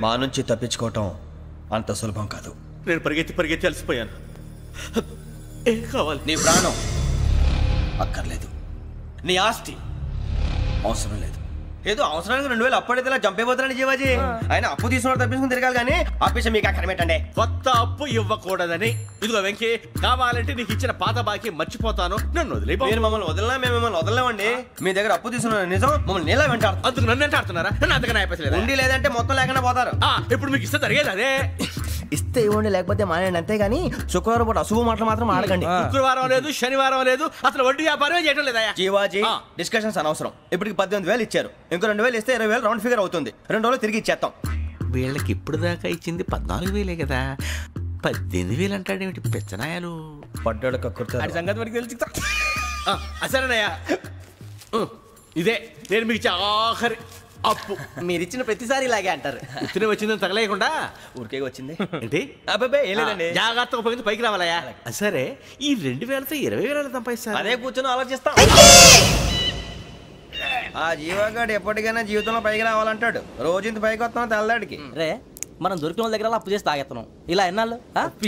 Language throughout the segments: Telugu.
మా నుంచి తప్పించుకోవటం అంత సులభం కాదు. నేను పరిగెత్తి అలసిపోయాను. ఏం కావాలి? నీ ప్రాణం అక్కర్లేదు, నీ ఆస్తి అవసరం లేదు. ఏదో అవసరానికి 2000 అప్పుడైతే ఇలా చంపేపోతారని జీవాజీ. ఆయన అప్పు తీసుకున్న తప్పించుకుని తిరగాలి కానీ ఆపేసి మీకు అక్కడ పెట్టండి. కొత్త అప్పు ఇవ్వకూడదని. ఇదిగో వెంకీ, కావాలంటే నీకు ఇచ్చిన పాత బాకీ మర్చిపోతాను, నన్ను వదిలే. మీరు మమ్మల్ని వదలనా? మేము మిమ్మల్ని వదలలేమండి. మీ దగ్గర అప్పు తీసుకున్న నిజం మమ్మల్ని నీలా వెంటాడు. అందుకు నన్ను ఎంత ఆడుతున్నారా? నన్ను అంతగా అయిపోలేదు. ఉండి లేదంటే మొత్తం లేకుండా పోతారు. ఇప్పుడు మీకు ఇస్తే జరిగేది అదే. ఇస్తే ఇవ్వండి, లేకపోతే మానేయండి, అంతేగాని శుక్రవారం పూట అశుభ మాటలు మాత్రం ఆడకండి. శుక్రవారం లేదు, శనివారం లేదు, అసలు వడ్డీ వ్యాపారం చేయడం లేదా? జీవాజీ, డిస్కషన్స్ అనవసరం. ఇప్పటికి 18,000 ఇచ్చారు, ఇంకో 2,000 ఇస్తే 20,000 రౌండ్ ఫిగర్ అవుతుంది. 2 రోజులు తిరిగి ఇచ్చేస్తాం. వీళ్ళకి ఇప్పుడు దాకా ఇచ్చింది 14,000 కదా, 18,000 అంటాడేమిటి పెచ్చనాయాలు? పడ్డాడు కక్కుర్తాడు. సంగతి వరకు తెలిసి అసలేనయ్యా, ఇదే నేను మీకు ఇచ్చే ఆఖరి అప్పు. మీరు ఇచ్చిన ప్రతిసారి ఇలాగే అంటారు. ఇతనే వచ్చిందని తగలేయకుండా ఊరికే వచ్చింది ఏంటి? అబ్బాయి ఏం లేదండి, జాగ్రత్తగా ఉపయోగించి పైకి రావాలయా. సరే, ఈ 2,000తో 20,000 సంపాదిస్తారు. అదే కూర్చొని ఆలోచిస్తాం. ఆ జీవగాడు ఎప్పటికైనా జీవితంలో పైకి రావాలంటాడు. రోజు ఇంత పైకి వస్తాం తెల్లడికి. రే, మనం దొరికిన వాళ్ళ దగ్గర అప్పు చేసి తాగెత్తనం. ఇలా ఎన్నాళ్ళు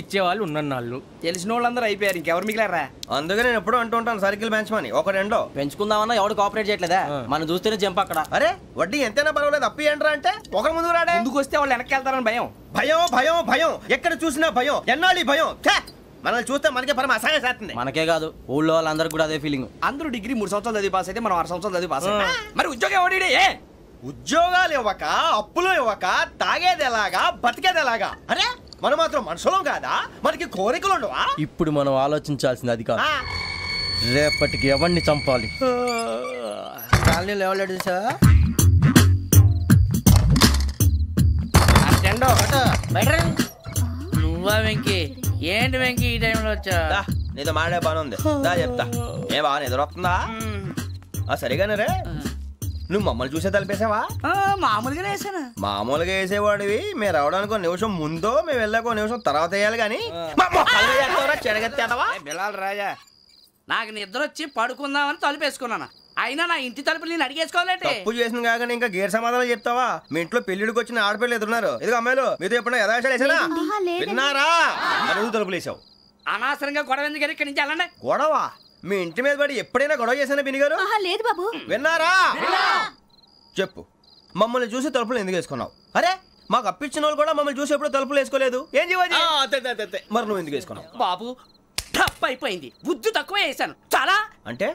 ఇచ్చేవాళ్ళు ఉన్నన్నాళ్ళు తెలిసిన వాళ్ళందరూ అయిపోయారు, ఇంకెవరు మిగిలారా? అందుకే నేను ఎప్పుడు అంటూ ఉంటాను సర్కిల్ పెంచమని. ఒక 2 పెంచుకుందామన్నా ఎవడు కోఆపరేట్ చేయట్లేదా? మనం చూస్తేనే జంప్ అక్కడ. అరే వడ్డీ ఎంతైనా పర్వాలేదు, అప్పు ఏంట్రా అంటే ఒకరి ముందు రాడే. ముందుకు వస్తే వాళ్ళు వెనక్కి వెళ్తారని భయం. భయం భయం భయం, ఎక్కడ చూసినా భయం. ఎన్నాళ్ళు భయం? మనల్ని చూస్తే మనకే పరమ అసహాయం చేస్తుంది. మనకే కాదు, ఊళ్ళో వాళ్ళందరికీ కూడా అదే ఫీలింగ్. అందరూ డిగ్రీ 3 సంవత్సరాలు చదివి పాస్ అయితే మనం 6 సంవత్సరాలు చదివి పాస్ అయ్యాం. మరి ఉద్యోగం ఎవడి? ఉద్యోగాలు ఇవ్వక, అప్పులు ఇవ్వక, తాగేది ఎలాగా, బతికేది ఎలాగా? అరే మనం మాత్రం మనుషులం కాదా? మనకి కోరికలు ఉండవా? ఇప్పుడు మనం ఆలోచించాల్సింది అది కాదు, రేపటికి ఎవరిని చంపాలి. కాలనీలో ఎవరు సార్? నువ్వా వెంకీ? ఏంటి వెంకీ ఈ టైంలో వచ్చా? నీతో మాడే పని ఉంది, దా చెప్తా. ఏ బాగా నిద్రొస్తుందా? సరిగానే రే, నువ్వు మమ్మల్ని చూసే తలిపేసావా? మామూలుగానే వేసాను. మామూలుగా వేసేవాడివి. మేము రావడానికి 1 నిమిషం ముందో, మేము వెళ్ళాక 1 నిమిషం తర్వాత వేయాలి కానీ బిలాల్ రాజా, నాకు నిద్ర వచ్చి పడుకుందామని తలుపు వేసుకున్నాను. అయినా నా ఇంటి తలుపులు నేను అడిగేసుకోవాలంటే తప్పు చేసిన కాక ఇంకా గేర్ సమాధానం చెప్తావా? మీ ఇంట్లో పెళ్లిడికి వచ్చిన ఆడపిల్లలు ఎదురున్నారు. ఇదిగో అమ్మాయిలు, మీతో ఎప్పుడైనా యథాశాలు వేసానా? విన్నారా? అడుగు తలుపులు వేసావు. అనవసరంగా గొడవ ఎందుకు? ఇక్కడి నుంచి వెళ్ళండి. గొడవ? మీ ఇంటి మీద పడి ఎప్పుడైనా గొడవ చేశానా బిని గారు? లేదు బాబు. విన్నారా? చెప్పు, మమ్మల్ని చూసి తలుపులు ఎందుకు వేసుకున్నావు? అరే మాకు అప్పించిన వాళ్ళు కూడా మమ్మల్ని చూసి ఎప్పుడు తలుపులు వేసుకోలేదు. ఏం జీవాజీ? మరి నువ్వు ఎందుకు వేసుకున్నావు? బాబు టప్ అయిపోయింది, బుద్ధి తక్కువ వేసాను చాలా. అంటే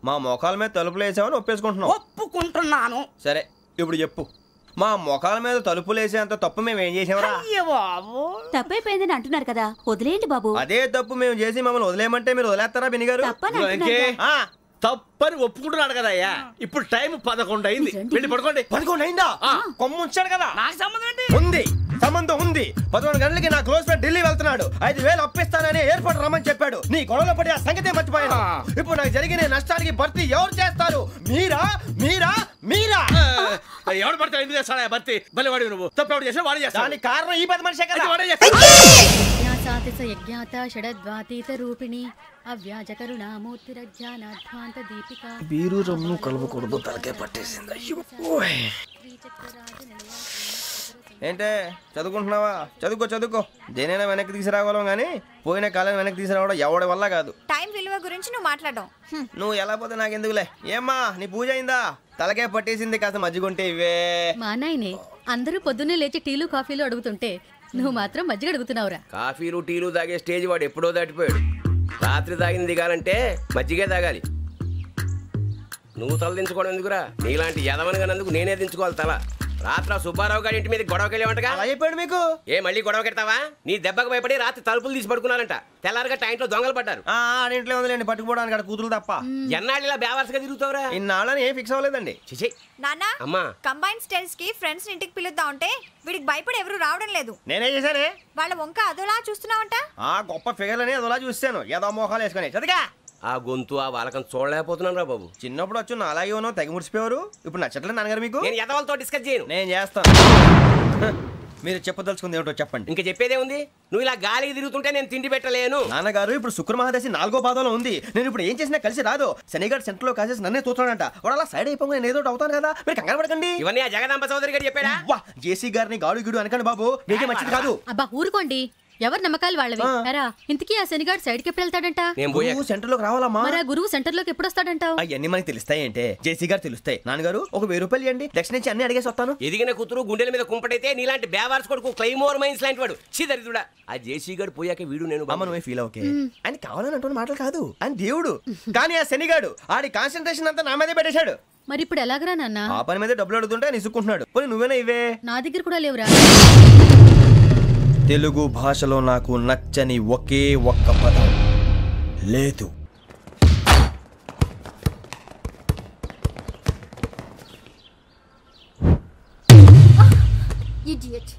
మా మోకాల మీద తలుపులు వేసామని ఒప్పేసుకుంటున్నావు? ఒప్పుకుంటున్నాను. సరే ఇప్పుడు చెప్పు, మా మొఖాల మీద తలుపులు వేసేంత తప్పు మేము ఏం చేసామరా? తప్పైపోయిందని అంటున్నారు కదా, వదిలేయండి బాబు. అదే తప్పు మేము చేసి మమ్మల్ని వదిలేయమంటే మీరు వదిలేస్తారా బిని గారు? తప్పని ఒప్పుకుంటున్నాడు కదా అయ్యా. ఇప్పుడు టైం 11 అయింది, వెళ్ళి పడుకోండి. 11 అయిందా? కొమ్ము ఉంచాడు కదా. నాకు సంబంధం ఏంటి? ఉంది, సంబంధం ఉంది. 11 గంటలకి నా క్లోజ్ ఫ్రెండ్ ఢిల్లీ వెళ్తున్నాడు. 5,000 అప్పిస్తానని ఎయిర్పోర్ట్ రమ్మని చెప్పాడు. నీ గొడవలో పడి ఆ సంగతే మర్చిపోయాను. ఇప్పుడు నాకు జరిగిన నష్టానికి భర్తీ ఎవరు చేస్తారు? మీరా మీరా మీరా? ఎవడు పడితే ఎందుకు చేస్తాడా భర్తీ? భలే వాడి నువ్వు. తప్పు ఎవడు చేసా వాడే చేస్తా. దానికి కారణం ఈ 10 మనిషే కదా. వాడే బీరు రమ్ము కలవకూడదు, తలకే పట్టేసింది. ఏంటే చదువుకుంటున్నావా? చదువుకో చదువుకో. దేనైనా వెనక్కి తీసుకురావాలం కానీ పోయిన కాలం వెనక్కి తీసుకురావడం ఎవడి వల్ల కాదు. టైం విలువ గురించి నువ్వు మాట్లాడడం నువ్వు ఎలా పోతే నాకు ఎందుకులే. ఏమ్మా నీ పూజ అయిందా? తలకే పట్టేసింది, కాస్త మజ్జిగుంటే ఇవే. మా నాయనే అందరూ పొద్దున్నే లేచి టీలు కాఫీలు అడుగుతుంటే నువ్వు మాత్రం మజ్జిగ అడుగుతున్నావురా. కాఫీలు టీలు తాగే స్టేజ్ వాడు ఎప్పుడో దాటిపోయాడు. రాత్రి తాగింది దిగాలంటే మజ్జిగే తాగాలి. నువ్వు తల దించుకోవడం ఎందుకురా? నీలాంటి యదవనగానందుకు నేనే దించుకోవాలి తల. రాత్రి సుబ్బారావు గారి ఇంటి మీద గొడవకి వెళ్ళేవంటగా. అలా చెప్పాడు మీకు? ఏ మళ్ళీ గొడవ కెడతావా? నీ దెబ్బకు భయపడి రాత్రి తలుపులు తీసి పడుకున్నారంట. తెల్లారగా టైంట్లో దొంగలు పడ్డారు. ఆడింట్లో ఉందిలేండి పట్టుకుపోవడానికి, అక్కడ కూతురు తప్ప. ఎన్నాళ్ళు ఇలా బేవర్స్గా తిరుగుతావురా? ఇన్నాళ్ళని ఏం ఫిక్స్ అవ్వలేదండి. చిచి నాన్నా, అమ్మా కంబైన్ స్టైల్స్ కి ఫ్రెండ్స్ ఇంటికి పిలుద్దాం అంటే వీడికి భయపడి ఎవరు రావడం లేదు. నేనే చేశానే? వాళ్ళ వంక అదోలా చూస్తున్నావంట. గొప్ప ఫిగర్లని అదోలా చూస్తాను. ఏదో మోహాలు వేసుకొని చదిగా. ఆ గొంతు ఆ వాలకం చూడలేకపోతున్నాను రా బాబు. చిన్నప్పుడు వచ్చి నా అలాగే ఉన్నావు, తెగ ముడిచిపోయారు. ఇప్పుడు నచ్చట్లేదు నాన్నగారు మీకు? నేను ఎదవలతో డిస్కస్ చేయను. నేను చేస్తాను. మీరు చెప్పదలుచుకుంది ఏమిటో చెప్పండి. ఇంకా చెప్పేదే ఉంది. నువ్వు ఇలా గాలికి తిరుగుతుంటే నేను తిండి పెట్టలేను. నాన్నగారు ఇప్పుడు శుక్ర మహాదశి 4వ పాదంలో ఉంది. నేను ఇప్పుడు ఏం చేసినా కలిసి రాదు. శనిగారు సెంటర్ లో కాసేసి నన్నే చూస్తాడంట. వాడు అలా సైడ్ అయిపోయి నేను ఏదో అవుతాను కదా, మీరు కంగారు పడకండి. ఇవన్నీ ఆ జగదాంబ చౌదరి గారు చెప్పాడా? జేసీ గారిని గాడు గిడు అనకండి బాబు, మీకే మంచిది కాదు. అబ్బా ఊరుకోండి, ఎవరి నమ్మకాలు వాళ్ళవి. ఎరా ఇంతకీ ఆ శనిగాడు సైడ్ కి ఎప్పుడు వెళ్తాడంట? సెంటర్ లోకి రావాలమ్మా. మరి ఆ గురువు సెంటర్ లోకి ఎప్పుడు వస్తాడంటావు? అవన్నీ మనకి తెలుస్తాయి అంటే జేసీ గారు తెలుస్తాయి. నాన్నగారు ఒక 1000 రూపాయలు ఇవ్వండి, దక్షిణ నుంచి అన్ని అడిగేసి వస్తాను. ఎదిగిన కూతురు గుండెల మీద కుంపటైతే నీలాంటి బేవార్స్ కొడుకు క్లైమోర్ మైన్స్ లాంటి వాడు చీదరిదుడా. ఆ జేసీ గారు పోయాక వీడు నేను అమ్మ నువ్వే ఫీల్ ఓకే. ఆయన కావాలని అంటున్న మాటలు కాదు, ఆయన దేవుడు. కానీ ఆ శనిగాడు ఆడి కాన్సన్ట్రేషన్ అంతా నా మీదే పెట్టేశాడు. మరి ఇప్పుడు ఎలాగరా నాన్న? ఆ పని మీద డబ్బులు అడుగుతుంటే నిసుక్కుంటున్నాడు. పోనీ నువ్వేనా ఇవే? నా దగ్గర కూడా లేవురా. తెలుగు భాషలో నాకు నచ్చని ఒకే ఒక్క పదం లేదు.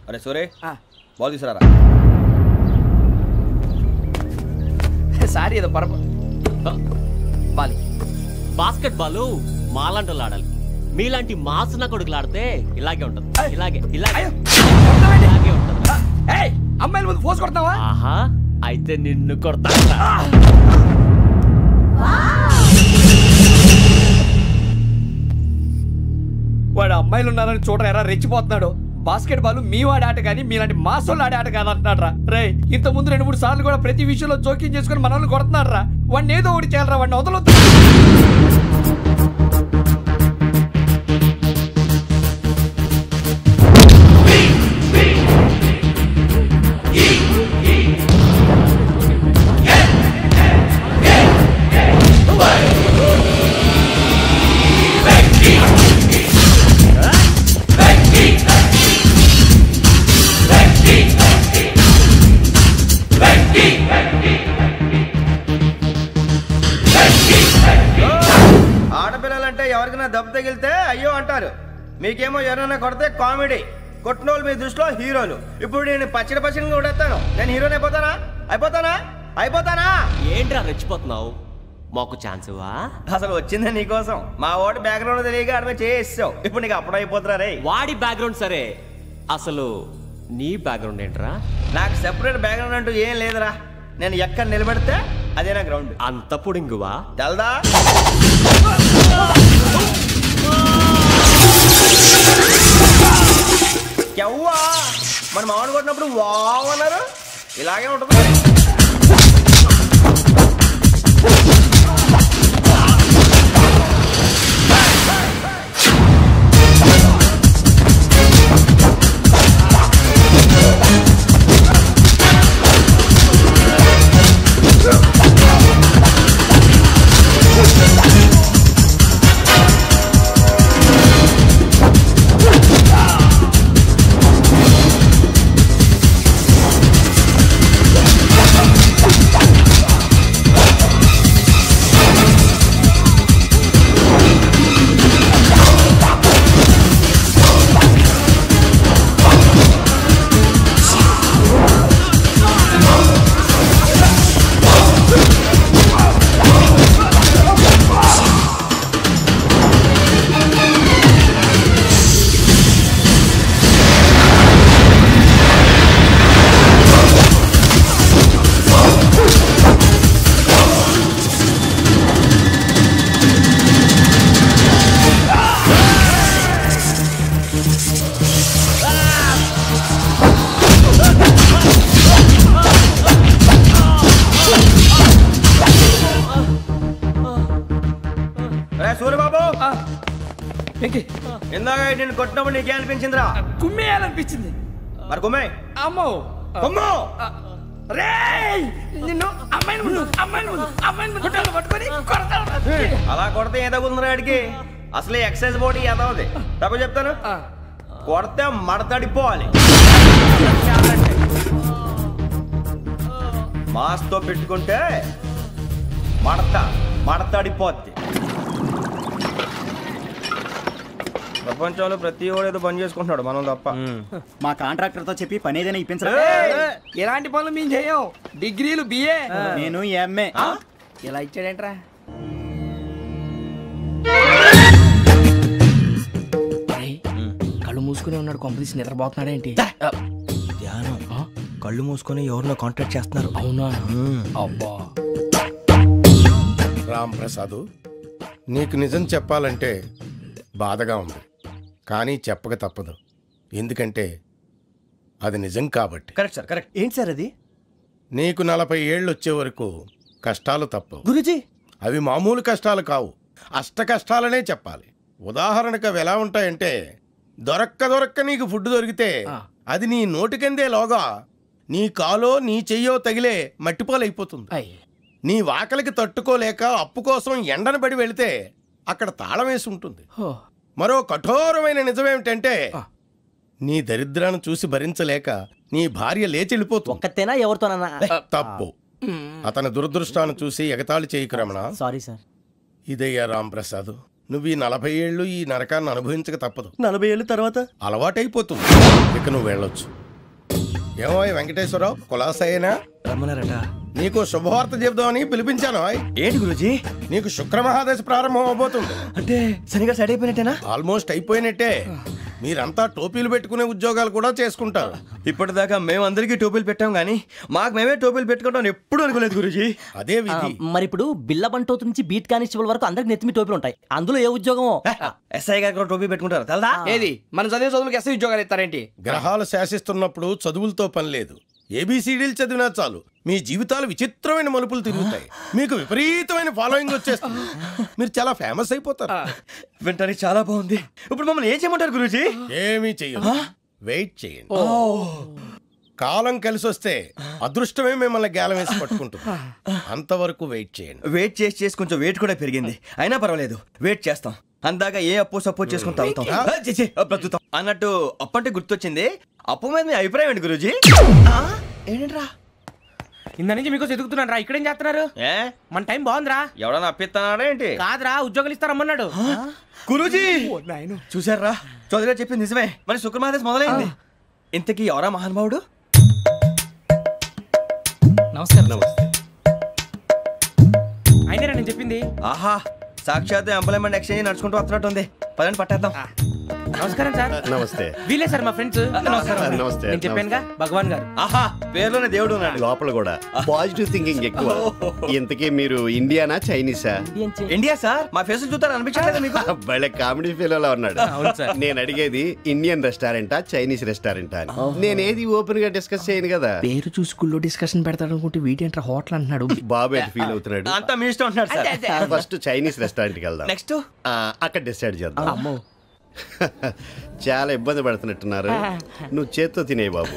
అరే సూరే, బాల్ తీసుకురారా. సారీ ఏదో బాలి బాస్కెట్ బాల్ మాలాంటి వాళ్ళు ఆడాలి. మీలాంటి మాసిన కొడుకులు ఆడితే ఇలాగే ఉంటది. ఇలాగే ఇలాగే ఉంటది. అమ్మాయిల ముందు ఫోర్స్ కొడతావా? ఆహా, అయితే నిన్ను కొడతా. వాడు అమ్మాయిలు ఉన్నారని చూడరా ఎరా రెచ్చిపోతున్నాడు. బాస్కెట్ బాల్ మీ వాడి ఆట కానీ మీలాంటి మాసోళ్ళు ఆడే ఆట కాదు అంటున్నాడు రా. రే ఇంత ముందు 2-3 సార్లు కూడా ప్రతి విషయంలో జోక్యం చేసుకుని మన వాళ్ళు కొడుతున్నాడు రా. వాడిని ఏదో ఒకటి చేయాలరా, వాడిని వదలొద్దు. ఆడపిల్లలంటే ఎవరికైనా దెబ్బ తగిలితే అయ్యో అంటారు, మీకేమో ఎవరైనా కొడితే కామెడీ. కొట్టిన వాళ్ళు మీ దృష్టిలో హీరోలు. ఇప్పుడు నేను పచ్చడి కొడేస్తాను, నేను హీరోని అయిపోతానా? ఏంట్రా రెచ్చిపోతున్నావు? మాకు ఛాన్స్ ఇవ్వా? అసలు వచ్చిందే నీకోసం. మా వాడి బ్యాక్గ్రౌండ్ తెలియక అడమే చేసావు. ఇప్పుడు నీకు అప్పుడు అయిపోతున్నా రే. వాడి బ్యాక్గ్రౌండ్ సరే, అసలు నీ బ్యాక్గ్రౌండ్ ఏంట్రా? నాకు సెపరేట్ బ్యాక్గ్రౌండ్ అంటూ ఏం లేదురా. నేను ఎక్కడ నిలబెడితే అదే నా గ్రౌండ్. అంత పొడింగువా? తెల్దా? ఎవ్వా మన మామిడి కొట్టినప్పుడు వావ్ అన్నారు, ఇలాగే ఉంటుంది. సూర్యబాబు, ఇందాక నేను కొట్టినప్పుడు నీకే అనిపించిందిరా? కుమ్మేయాలనిపించింది. మరి కుమ్మే. అమ్మో కుమ్మో. నిన్ను అమ్మాయిని పట్టుకొని అలా కొడితే ఏ తగ్గుతుందిరా ఆడికి? అసలు ఎక్సైజ్ బాడీ ఏదవుది తప్ప చెప్తాను. కొడితే మడతడిపోవాలి. మాస్తో పెట్టుకుంటే మడతడిపోద్ది. ప్రపంచంలో ప్రతి వాడు ఏదో పని చేసుకుంటున్నాడు, మనం తప్ప. మా కాంట్రాక్టర్ తో చెప్పి పని ఏదైనా ఇప్పించరా? ఎలాంటి పనులు మేము చేయం. డిగ్రీలు బిఏ, నేను ఎంఏ. ఎలా ఇచ్చాడేంట్రా? కళ్ళు మూసుకునే ఉన్నాడు, కొంపదీసి నిద్రపోతున్నాడేంటి? కళ్ళు మూసుకొని ఎవరినో కాంటాక్ట్ చేస్తున్నారు. అవునా? అబ్బా. రామ్ ప్రసాద్, నీకు నిజం చెప్పాలంటే బాధగా ఉంది, కానీ చెప్పక తప్పదు. ఎందుకంటే అది నిజం కాబట్టి. Correct sir, correct. ఏంటి సార్ అది? నీకు 40 ఏళ్ళు వచ్చే వరకు కష్టాలు తప్పవు గురూజీ. అవి మామూలు కష్టాలు కావు, అష్ట కష్టాలనే చెప్పాలి. ఉదాహరణకు అవి ఎలా ఉంటాయంటే, దొరక్క నీకు ఫుడ్ దొరికితే అది నీ నోటికందే లోగా నీ కాలో నీ చెయ్యో తగిలే మట్టిపాలైపోతుంది. నీ వాకలికి తట్టుకోలేక అప్పు కోసం ఎండను పడి వెళితే అక్కడ తాళం వేసి ఉంటుంది. మరో కఠోరమైన నిజమేమిటంటే, నీ దరిద్రాన్ని చూసి భరించలేక నీ భార్య లేచి వెళ్ళిపోతుంది. ఒక్కతేనా ఎవరితోనన్నా? తప్పు. అతని దురదృష్టాన్ని చూసి ఎగతాళి చేయకు రమణ. Sorry sir. ఇదయ్యా రాంప్రసాద్, నువ్వు ఈ 40 ఏళ్ళు ఈ నరకాన్ని అనుభవించక తప్పదు. 40 ఏళ్ళ తర్వాత అలవాటైపోతుంది. ఇక నువ్వు వెళ్ళొచ్చు. ఏమో వెంకటేశ్వరరావు, కులాసైనా రమ్మన్నారట. నీకు శుభవార్త చెబుదామని పిలిపించాను. ఏంటి గురూజీ? నీకు శుక్రమహాదశ ప్రారంభం అవబోతుంది. అంటే శనిగా సెట్ అయిపోయినట్టేనా? ఆల్మోస్ట్ అయిపోయినట్టే. మీరంతా టోపీలు పెట్టుకునే ఉద్యోగాలు కూడా చేసుకుంటారు. ఇప్పటిదాకా మేమందరికీ టోపీలు పెట్టాం కానీ మాకు మేమే టోపీలు పెట్టుకుంటాం ఎప్పుడు అనుకోలేదు గురూజీ. అదే విధి. మరి ఇప్పుడు బిల్ల బంటోతు నుంచి బీట్ కానిస్టేబుల్ వరకు అందరికి నెత్తిమి టోపీలు ఉంటాయి. అందులో ఏ ఉద్యోగం? ఎస్ఐ గారు కూడా టోపీ పెట్టుకుంటారు తెలదా? ఏది మన చదువులకు ఎస్ఐ ఉద్యోగాలు ఇస్తారేంటి? గ్రహాలు శాసిస్తున్నప్పుడు చదువులతో పని లేదు. ఏబిసిడీలు చదివినా చాలు మీ జీవితాలు విచిత్రమైన మలుపులు తిరుగుతాయి. మీకు విపరీతమైన ఫాలోయింగ్ వచ్చేస్తుంది. మీరు చాలా ఫేమస్ అయిపోతారు. వింటానికి చాలా బాగుంది. ఇప్పుడు మమ్మల్ని ఏం చేయమంటారు గురూజీ? ఏమీ చెయ్యదు, వెయిట్ చేయండి. కాలం కలిసి వస్తే అదృష్టమే మిమ్మల్ని గేలం వేసి పట్టుకుంటుంది. అంతవరకు వెయిట్ చేయండి. వెయిట్ చేసి కొంచెం వెయిట్ కూడా పెరిగింది. అయినా పర్వాలేదు, వెయిట్ చేస్తాం. అందాక ఏ అప్పు సపోర్ట్ చేసుకుని తాగుతాం, బ్రతుకుతాం అన్నట్టు. అప్పు అంటే గుర్తొచ్చింది. అప్పు మీద మీ అభిప్రాయం ఏంటి గురూజీ? ఏంటరా ఇంత నుంచి మీకు ఎదుగుతున్నాను రా. ఇక్కడేం చేస్తున్నారు? మన టైం బాగుందిరా. ఎవడన్నా అప్పిస్తున్నాడా ఏంటి? కాదురా, ఉద్యోగాలు ఇస్తారమ్మన్నాడు గురూజీ. చూసారా, చౌదరి గారు చెప్పింది నిజమే. మరి శుక్రమహాదేశ్ మొదలైంది. ఇంతకీ ఎవరా మహానుభావుడు? నమస్కారం. అయినా నేను చెప్పింది. ఆహా, సాక్షాత్ ఎంప్లాయ్మెంట్ ఎక్స్చేంజ్ నడుచుకుంటూ వస్తున్నట్టు ఉంది. పదండి పట్టేద్దాం. నమస్కారం సార్. నమస్తే. వీలే సార్ మా ఫ్రెండ్స్. నమస్తే. నేను చెప్పానుగా, భగవాన్ గారు. ఆహా, పేరులోనే దేవుడు ఉన్నాడు. లోపల కూడా పాజిటివ్ థింకింగ్ ఎక్కువ. ఇంతకీ మీరు ఇండియానా చైనీసా? India sir. మా ఫేస్ చూస్తారు అనిపించలేదు మీకు? భలే కామెడీ ఫీల్ ఉన్నాడు. నేను అడిగేది ఇండియన్ రెస్టారెంటా చైనీస్ రెస్టారెంటా అని. నేనేది ఓపెన్ గా డిస్కస్ చేయను కదా. పేరు చూసుకుల్లో డిస్కషన్ పెడతాడు అనుకుంటే వీటేంట్రా హోటల్ అంటున్నాడు. బాబు ఎట్ ఫీల్ అవుతున్నాడు? అంతా మీ ఇష్టం అంటున్నాడు సార్. ఫస్ట్ చైనీస్ రెస్టారెంట్ కి వెళ్దాం. నెక్స్ట్ అక్కడ డిసైడ్ చేద్దాం. చాలా ఇబ్బంది పడుతున్నట్టున్నారు. నువ్వు చేత్తో తినే బాబు.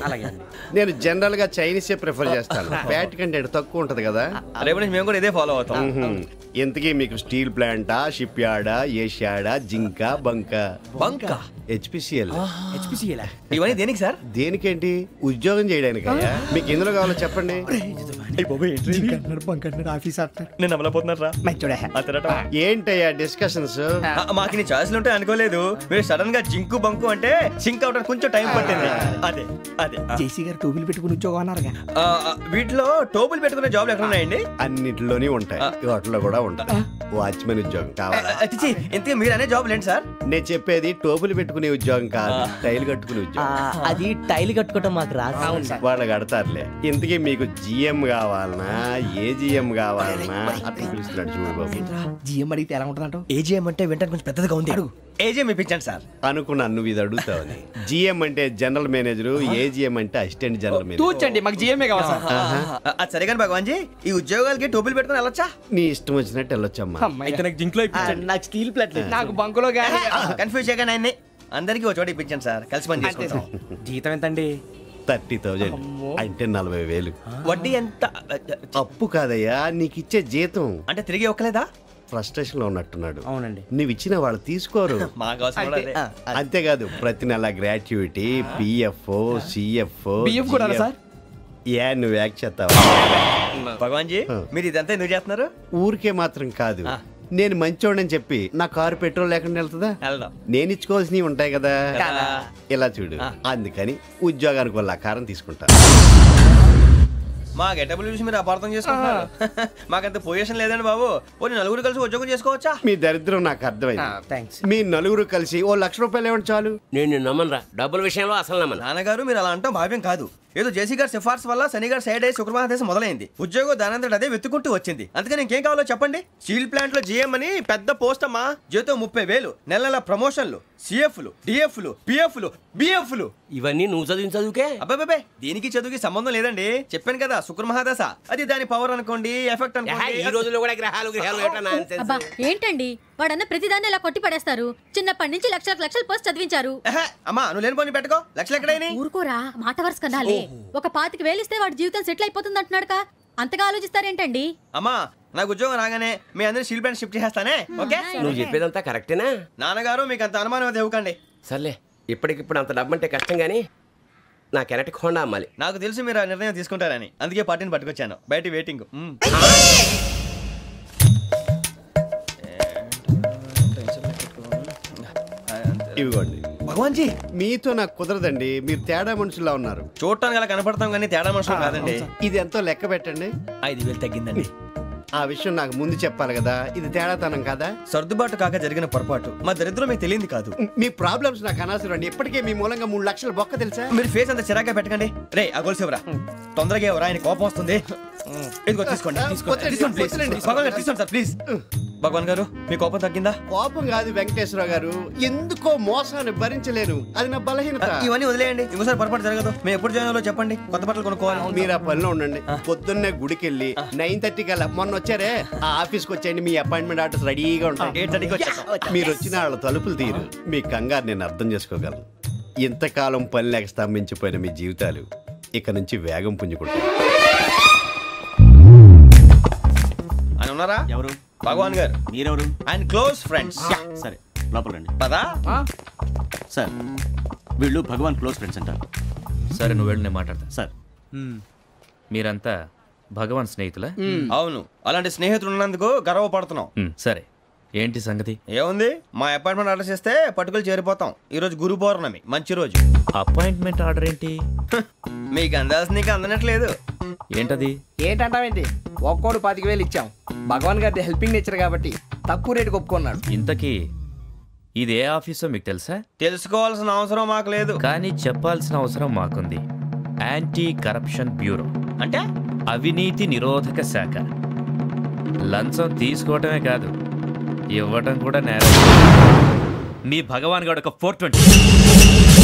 నేను జనరల్ గా చైనీసే ప్రిఫర్ చేస్తాను. ఫ్యాట్ కంటెంట్ తక్కువ ఉంటది కదా. రేపు నుంచి మేము కూడా ఇదే ఫాలో అవుతాం. ఎంతకీ మీకు స్టీల్ ప్లాంటా, షిప్ యార్డా, ఏషియాడా, జింక, బంకా? హెచ్పిసిఎల్. ఇవన్నీ దేనికి సార్? దేనికేంటి? ఉద్యోగం చేయడానికి. మీకు ఎందులో కావాలో చెప్పండి. నేను అమలపోతున్నారా? ఏంటయ్యా డిస్కషన్స్? మాకు నీ ఛాయిస్లు ఉంటాయి అనుకోలేదు. మీరు సడన్ గా జింకు బంకు అంటే సింక్ అవడానికి కొంచెం టైం పట్టింది. అదే అదే జేసీ గారు టోపీలు పెట్టుకుని ఉద్యోగం అన్నారుగా. వీటిలో టోపులు పెట్టుకునే జాబ్లు ఎక్కడ ఉన్నాయండి? అన్నిటిలోనే ఉంటాయి, వాటిలో కూడా ఉంటాయి. వాచ్మెన్ ఉద్యోగం కావాలా? ఇంతకీ మీరు అనే జాబ్ లేండి సార్? నేను చెప్పేది టోపులు పెట్టుకునే ఉద్యోగం కాదు, టైల్ కట్టుకునే ఉద్యోగం. అది టైల్ కట్టుకోవటం మాకు రాదు. వాళ్ళు కడతారులే. ఇంతకీ మీకు జిఎం కావాలనా, ఏజిఎం కావాలనా? అట్లా పిలుస్తున్నాడు చూడు బాబు. జిఎం అడిగితే ఎలా ఉంటుందంట? ఏజిఎం అంటే వింటానికి కొంచెం పెద్దదిగా ఉంది. ఏజిఎం ఇప్పించండి సార్. అనుకున్నాను నువ్వు ఇది అడుగుతావని. జిఎం అంటే జనరల్ మేనేజర్, ఏజిఎం అంటే అసిస్టెంట్ జనరల్ మేనేజర్. తూచండి, మాకు జిఎంఏ కావాలి సార్. అది సరే కానీ భగవాన్ జీ, ఈ ఉద్యోగాలకి టోపులు పెట్టుకుని వెళ్ళొచ్చా? నీ ఇష్టం వచ్చినట్టు వెళ్ళొచ్చమ్మా. అయితే నాకు జింక్లో నాకు స్టీల్ ప్లేట్, నాకు బంకులో గానీ. కన్ఫ్యూజ్ చేయగానే ఆయన్ని అందరికీ ఒక చోట ఇప్పించండి సార్. కలిసి పని చేసుకుంటాం. జీతం ఎంతండి? 30,000 అంటే 40,000. వడ్డీ ఎంత? అప్పు కాదయ్యా, నీకు ఇచ్చే జీతం. అంటే తిరిగి ఒక్కలేదా? ఫ్రస్ట్రేషన్ లో ఉన్నట్టున్నాడు. అవునండి. నువ్వు ఇచ్చిన వాళ్ళు తీసుకోరు. అంతేకాదు ప్రతి నెల గ్రాట్యుటీ, పిఎఫ్, సిఎఫ్. సార్ నువ్వు యాక్ట్ చేస్తావా? భగవాన్ జీ, మీరు ఇదంతా ఎందుకు చేస్తున్నారు? ఊరికే మాత్రం కాదు, నేను మంచోడని చెప్పి నా కారు పెట్రోల్ లేకుండా వెళ్తుందా? నేను ఇచ్చుకోవాల్సినవి ఉంటాయి కదా. ఇలా చూడు, అందుకని ఉద్యోగానికి వాళ్ళ ఆకారం తీసుకుంటా. మా గెటబుల్ చూసి మీరు అపార్థం చేసుకుంటున్నారు. మాకంత పొజిషన్ లేదండి బాబు. ఓ నలుగురు కలిసి ఉద్యోగం చేసుకోవచ్చా? మీ దరిద్రం నాకు అర్థమైంది. మీ నలుగురు కలిసి ఓ 1,00,000 రూపాయలు ఇవ్వండి చాలు. నేను నమ్మనరా, డబ్బుల విషయంలో అసలు నమ్మను. నాన్నగారు మీరు అలా అంటాం భావ్యం కాదు. ఏదో జేసీ గారి సిఫార్సు వల్ల శని గారు సైడ్ అయ్యి శుక్రమహాదేశం మొదలైంది. ఉద్యోగం దానంతటి అదే వెతుకుంటూ వచ్చింది. అందుకని ఇంకేం కావాలో చెప్పండి. స్టీల్ ప్లాంట్ లో జీఎం అని పెద్ద పోస్ట్ అమ్మా. జీతం 30,000, నెల నెల ప్రమోషన్లు, సిఎఫ్లు, డిఎఫ్లు, పిఎఫ్లు, బిఎఫ్లు. ఇవన్నీ నువ్వు చదివిన చదువుకే? అబ్బాబే దీనికి చదువుకి సంబంధం లేదండి. చెప్పాను కదా శుక్రమహాదశ, అది దాని పవర్ అనుకోండి, ఎఫెక్ట్ అనుకోండి. ఈ రోజుల్లో కూడా గ్రహాలు అబ్బా ఏంటండి వాడన్న ప్రతిదాన్ని ఇలా కొట్టి పడేస్తారు. చిన్నప్పటి నుంచి లక్షల పోస్ట్ చదివించారు. అమ్మా నువ్వు లేని పోనీ పెట్టుకో. లక్షలు ఎక్కడైనా ఊరుకోరా, మాట వరుస కదాలే. ఒక 25,000 ఇస్తే వాడి జీవితం సెటిల్ అయిపోతుంది అంటున్నాడుగా, అంతగా ఆలోచిస్తారేంటండి? అమ్మా నాకు ఉద్యోగం రాగానే మీ అందరూ స్టీల్ ప్లాంట్ షిఫ్ట్ చేస్తానే. ఓకే నువ్వు చెప్పేదంతా కరెక్టేనా? నాన్నగారు మీకు అంత అనుమానం అది ఇవ్వకండి. సర్లే, ఇప్పటికిప్పుడు అంత డబ్బు అంటే కష్టం కానీ నా కెనటిక్ హోండా అమ్మాలి. నాకు తెలుసు మీరు ఆ నిర్ణయం తీసుకుంటారని, అందుకే పార్టీని పట్టుకొచ్చాను. బయట వెయిటింగ్. ఇవిగోండి. భగవాన్ జీ మీతో నాకు కుదరదండి, మీరు తేడా మనుషుల్లా ఉన్నారు. చూడటానికి అలా కనపడతాం కానీ తేడా మనుషులు కాదండి. ఇది ఎంతో లెక్క పెట్టండి. 5,000 తగ్గిందండి. ఆ విషయం నాకు ముందు చెప్పాలి కదా, ఇది తేడాతనం కదా. సర్దుబాటు కాక జరిగిన పొరపాటు, మా దరిద్రం మీకు తెలియంది కాదు. మీ ప్రాబ్లమ్స్ నాకు అనవసరం అండి. ఇప్పటికే మీ మూలంగా 3 లక్షలు బొక్క తెలుసా. మీరు ఫేస్ అంత చిరాగ్గా పెట్టకండి. రే ఆ గొలుసు ఎవరా? తొందరగా ఎవరా, ఆయన కోపం వస్తుంది. ఇదిగో తీసుకోండి. తీసుకోండి సార్ ప్లీజ్. భగవాన్ గారు మీ కోపం తగ్గిందా? కోపం కాదు వెంకటేశ్వరరావు గారు, ఎందుకో మోసాన్ని భరించలేను, అది నా బలహీనత. ఇవన్నీ వదిలేయండి, ఇంకోసారి పొరపాటు జరగదు. మేము ఎప్పుడు జాయిన్ అవ్వాలో చెప్పండి, కొత్త బట్టలు కొనుక్కోవాలి. మీరు ఆ పనిలో ఉండండి. పొద్దున్నే గుడికి వెళ్ళి 9:30 కల్లా, మొన్న వచ్చారే ఆ ఆఫీస్కి వచ్చేయండి. మీ అపాయింట్మెంట్ ఆర్డర్స్ రెడీగా ఉంటాయి. 8:30కి వచ్చేస్తాం. మీరు వచ్చిన వాళ్ళ తలుపులు తీరు. మీ కంగారు నేను అర్థం చేసుకోగలను. ఇంతకాలం పని లేక స్తంభించిపోయిన మీ జీవితాలు ఇక నుంచి వేగం పుంజుకుంటాయి. ఆయన ఉన్నారా? ఎవరు? భగవాన్ గారు. మీరెవరు? ఆయన క్లోజ్ ఫ్రెండ్స్. సరే లోపల రండి. పదా సార్ వీళ్ళు భగవాన్ క్లోజ్ ఫ్రెండ్స్ అంటారు. సరే నువ్వు వెళ్ళి నేను మాట్లాడతా. సార్ మీరంతా భగవాన్ స్నేహితులా? అవును, అలాంటి స్నేహితులు ఉన్నందుకు గర్వపడుతున్నాం. సరే ఏంటి సంగతి? ఏముంది, మా అపాయింట్మెంట్ ఆర్డర్ చేస్తే పట్టుకులు చేరిపోతాం. ఈ రోజు గురు పౌర్ణమి, మంచి రోజు. అపాయింట్మెంట్ ఆర్డర్ ఏంటి? మీకు అందాల్సి నీకు అందనట్లేదు. ఏంటది? ఏంటంటావేంటి? ఒక్కోడు 25,000 ఇచ్చాం. భగవాన్ గారి హెల్పింగ్ నేచర్ కాబట్టి తక్కువ రేటుకి ఒప్పుకున్నాడు. ఇంతకీ ఇది ఏ ఆఫీసో మీకు తెలుసా? తెలుసుకోవాల్సిన అవసరం మాకు లేదు, కానీ చెప్పాల్సిన అవసరం మాకుంది. యాంటీ కరప్షన్ బ్యూరో అంటే అవినీతి నిరోధక శాఖ. లంచం తీసుకోవటమే కాదు, ఇవ్వటం కూడా నేరం. మీ భగవాన్ గారు ఒక 420